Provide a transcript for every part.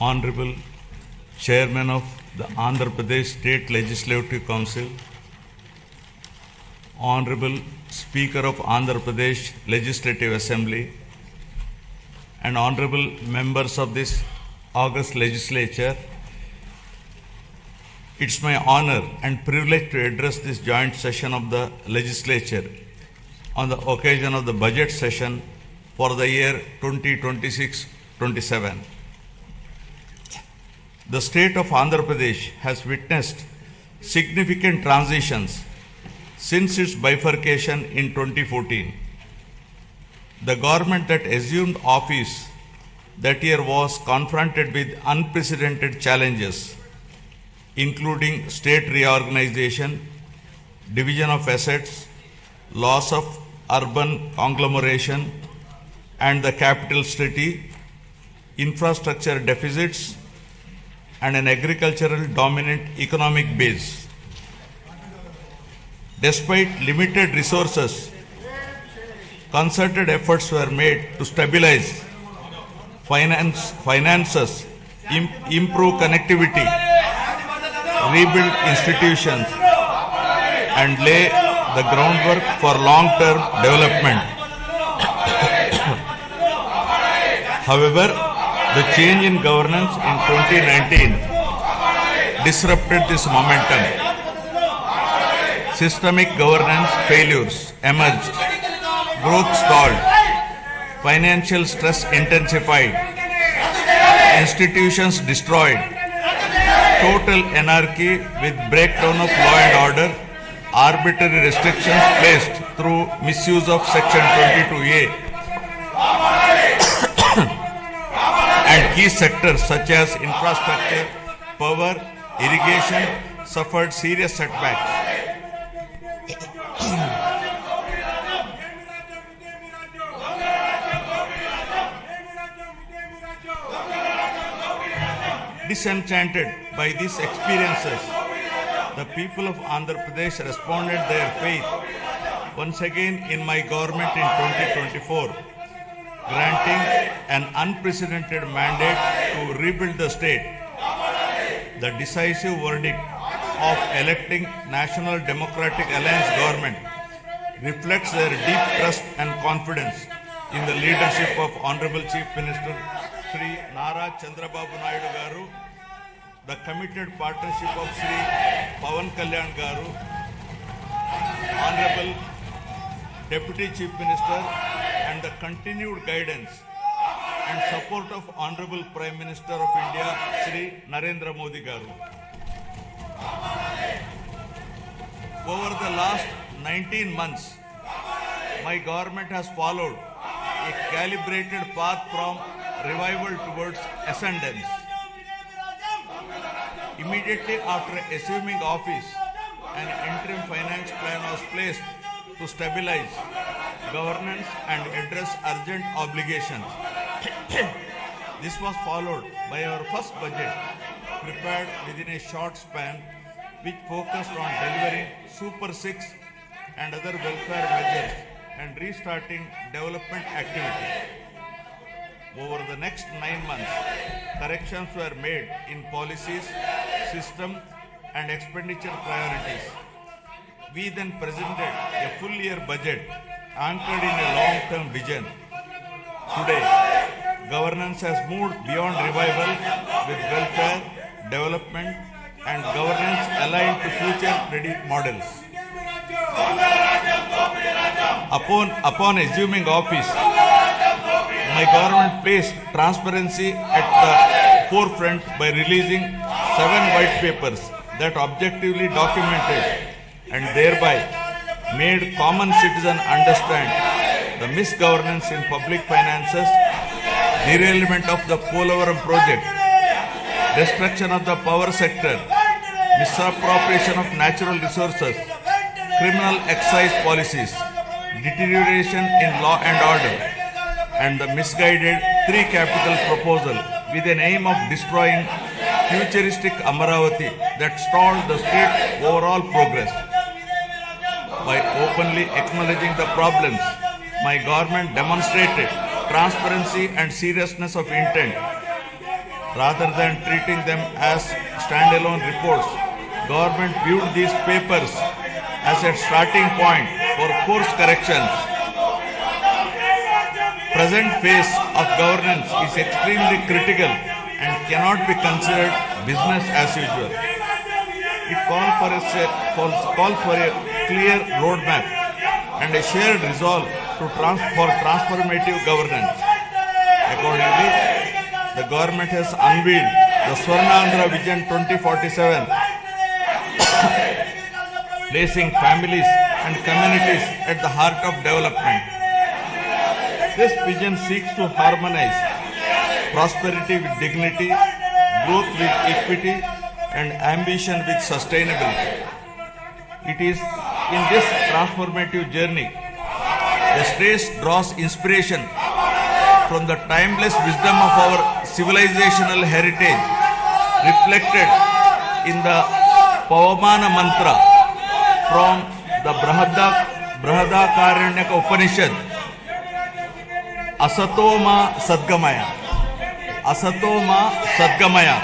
Honorable Chairman of the Andhra Pradesh State Legislative Council, Honorable Speaker of Andhra Pradesh Legislative Assembly, and Honorable members of this August Legislature, it's my honor and privilege to address this joint session of the Legislature on the occasion of the budget session for the year 2026-27. The state of Andhra Pradesh has witnessed significant transitions since its bifurcation in 2014. The government that assumed office that year was confronted with unprecedented challenges, including state reorganization, division of assets, loss of urban conglomeration and the capital city, infrastructure deficits, and an agricultural dominant economic base. Despite limited resources, concerted efforts were made to stabilize finances, improve connectivity, rebuild institutions, and lay the groundwork for long-term development. However, the change in governance in 2019 disrupted this momentum. Systemic governance failures emerged, growth stalled, financial stress intensified, institutions destroyed, total anarchy with breakdown of law and order, arbitrary restrictions placed through misuse of Section 22A, and key sectors such as infrastructure, power, irrigation suffered serious setbacks. Disenchanted by these experiences, the people of Andhra Pradesh responded their faith once again in my government in 2024, granting an unprecedented mandate to rebuild the state. The decisive verdict of electing National Democratic Alliance government reflects their deep trust and confidence in the leadership of Honorable Chief Minister Sri Nara Chandrababu Naidu Garu, the committed partnership of Sri Pawan Kalyan Garu, Honorable Deputy Chief Minister, and the continued guidance and support of Honorable Prime Minister of India, Sri Narendra Modi Garu. Over the last 19 months, my government has followed a calibrated path from revival towards ascendance. Immediately after assuming office, an interim finance plan was placed to stabilize governance and address urgent obligations. This was followed by our first budget, prepared within a short span, which focused on delivering Super 6 and other welfare measures and restarting development activity. Over the next 9 months, corrections were made in policies, system, and expenditure priorities. We then presented a full year budget anchored in a long-term vision. Today, governance has moved beyond revival with welfare, development, and governance aligned to future-ready models. Upon assuming office, my government placed transparency at the forefront by releasing 7 white papers that objectively documented and thereby made common citizen understand the misgovernance in public finances, derailment of the Polavaram project, destruction of the power sector, misappropriation of natural resources, criminal excise policies, deterioration in law and order, and the misguided 3 capital proposal with an aim of destroying futuristic Amaravati that stalled the state's overall progress. By openly acknowledging the problems, my government demonstrated transparency and seriousness of intent. rather than treating them as standalone reports. Government viewed these papers as a starting point for course corrections. Present phase of governance is extremely critical and cannot be considered business as usual. It calls for a clear roadmap and a shared resolve for transformative governance. Accordingly, the government has unveiled the Swarnandhra Vision 2047, placing families and communities at the heart of development. This vision seeks to harmonize prosperity with dignity, growth with equity, and ambition with sustainability. It is in this transformative journey the state draws inspiration from the timeless wisdom of our civilizational heritage, reflected in the Pavamana mantra from the Brahadakaranyaka Upanishad. Asatoma Sadgamaya, Asatoma Sadgamaya,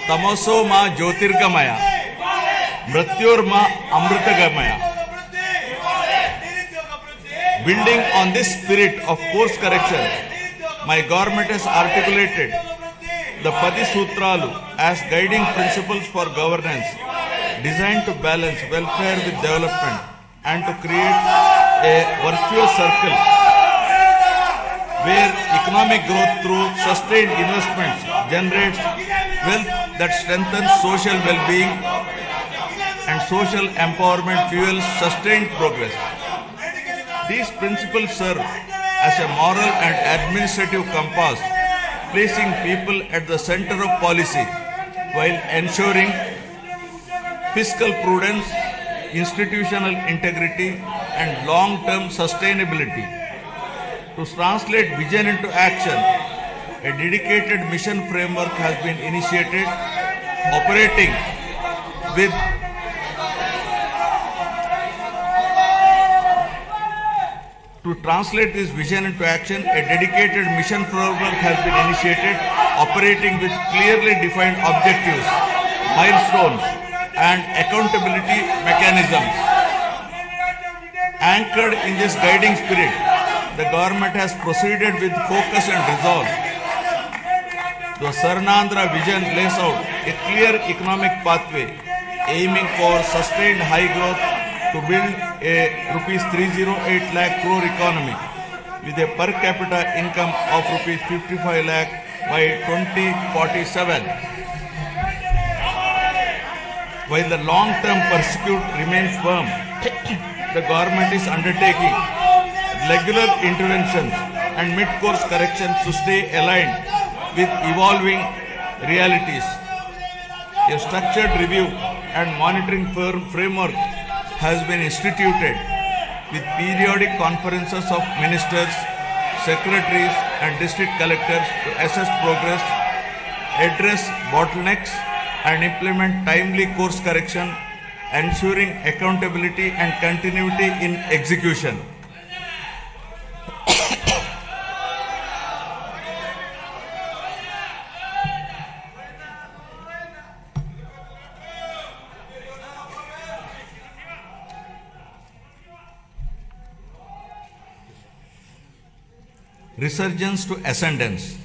Tamosoma Jyotirgamaya, Mrityurma Amritagamaya. Building on this spirit of course correction, my government has articulated the Padi Sutralu as guiding principles for governance, designed to balance welfare with development and to create a virtuous circle where economic growth through sustained investments generates wealth that strengthens social well-being and social empowerment fuels sustained progress. These principles serve as a moral and administrative compass, placing people at the center of policy while ensuring fiscal prudence, institutional integrity, and long-term sustainability. To translate vision into action, a dedicated mission framework has been initiated, operating with To translate this vision into action, a dedicated mission framework has been initiated, operating with clearly defined objectives, milestones, and accountability mechanisms. Anchored in this guiding spirit, the government has proceeded with focus and resolve. The Swarnandhra vision lays out a clear economic pathway, aiming for sustained high growth to build a rupees 308 lakh crore economy with a per capita income of rupees 55 lakh by 2047. While the long-term pursuit remains firm, the government is undertaking regular interventions and mid-course corrections to stay aligned with evolving realities. A structured review and monitoring framework has been instituted with periodic conferences of ministers, secretaries, and district collectors to assess progress, address bottlenecks, and implement timely course correction, ensuring accountability and continuity in execution. Resurgence to ascendance.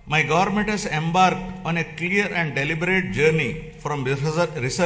My government has embarked on a clear and deliberate journey from research